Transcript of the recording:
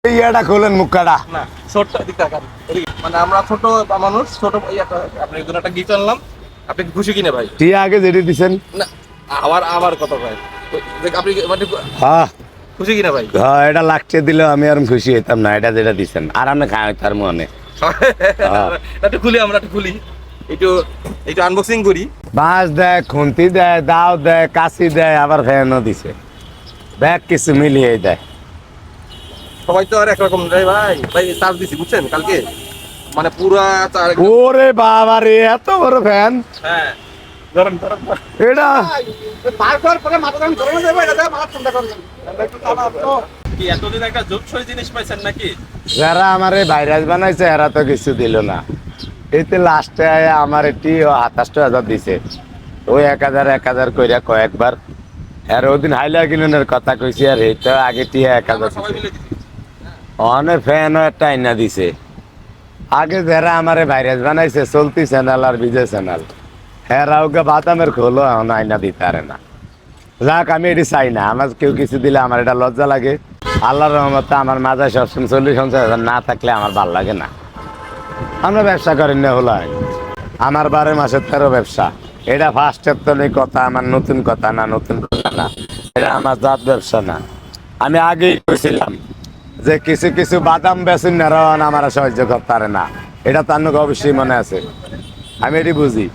ইয়াটা খোলেন মুখটা। না ছোট দিক তাকান মানে আমরা ছোট মানুষ ছোট আপনি একটা গিফট আনলাম আপনি খুশি কিনা ভাই টিয়া আগে যেটি দিছেন না আবার আবার কত ভাই আপনি মানে হ্যাঁ খুশি কিনা ভাই হ্যাঁ এটা লাগছে দিলে আমি আর খুশি হইতাম না, এটা যেটা দিছেন আর আমি খাই তার মনে একটু খুলি আমরা একটু খুলি একটু একটু আনবক্সিং করি বাঁশ দেয়, খুন্তি দেয়, দাও দেয়, কাশি দেয়, আবার ফ্যানও দিছে, ব্যাগ কিছু মিলিয়ে দেয়। সবাই তো আর একরকম রে ভাই ভাই চার্জ দিছি বুঝছেন কালকে মানে পুরা চার ওরে বাবা রে এত বড় ফ্যান! হ্যাঁ ধরেন ধরেন এটা তারপর পরে মাথা যখন গরম যাবে এটা মাথা ঠান্ডা করবেন একটু চালাব তো কি এতদিন একটা জোকসই জিনিস পাইছেন নাকি যারা আমার এই ভাইরাস বানাইছে এরা তো কিছু দিল না। এতে লাস্টে আমার এটি ২৭,০০০ দিছে, ওই ১,০০০ কইরা কয়েকবার। আর ওদিন হাইলা কিনের কথা কইছি, আর এই তো আগে টিয়া ১,০০০ সবাই মিলে দিছি অনেক ফ্যানও একটা আইনা দিছে। আগে যারা আমার ভাইরাস বানাইছে চলতি চ্যানেল আর বিজয় চ্যানেল, হেরা ওকে বাদামের খোলো এখন আইনা দিতে পারে না। যাক আমি এটি চাই না, আমার কেউ কিছু দিলে আমার এটা লজ্জা লাগে। আল্লাহর রহমতে আমার মাথায় সবসময় ৪০-৫০,০০০ না থাকলে আমার ভাল লাগে না। আমরা ব্যবসা করেন না হলো আমার ১২ মাসের ১৩ ব্যবসা। এটা ফার্স্টের তো নেই কথা, আমার নতুন কথা না, নতুন কথা না, এটা আমার জাত ব্যবসা না। আমি আগেই কইছিলাম যে কিছু কিছু বাদাম বেচুন না রহন আমার সহ্য করতে পারে না, এটা তার অবশ্যই মনে আছে, আমি এটি বুঝি।